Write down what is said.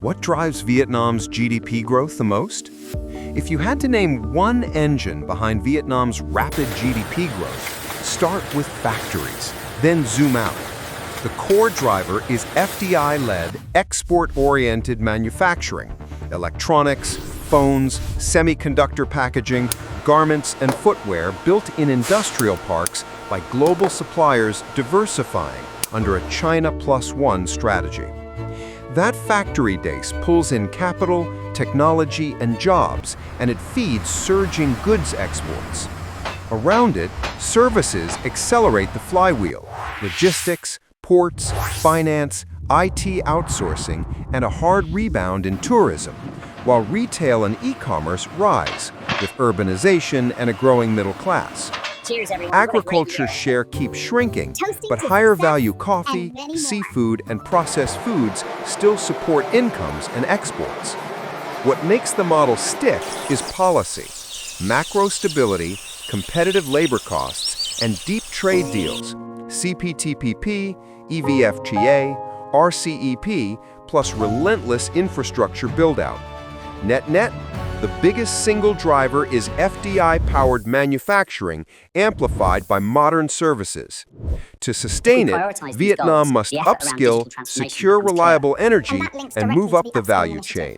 What drives Vietnam's GDP growth the most? If you had to name one engine behind Vietnam's rapid GDP growth, start with factories, then zoom out. The core driver is FDI-led, export-oriented manufacturing, electronics, phones, semiconductor packaging, garments, and footwear built in industrial parks by global suppliers diversifying under a China Plus One strategy. That factory base pulls in capital, technology, and jobs, and it feeds surging goods exports. Around it, services accelerate the flywheel: logistics, ports, finance, IT outsourcing, and a hard rebound in tourism, while retail and e-commerce rise, with urbanization and a growing middle class. Cheers, everyone. Agriculture's share keeps shrinking, but higher value coffee, seafood, and processed foods still support incomes and exports. What makes the model stick is policy: macro stability, competitive labor costs, and deep trade deals, CPTPP, EVFTA, RCEP, plus relentless infrastructure build-out. Net-net, the biggest single driver is FDI-powered manufacturing amplified by modern services. To sustain it, Vietnam must upskill, secure reliable energy, and move up the value chain.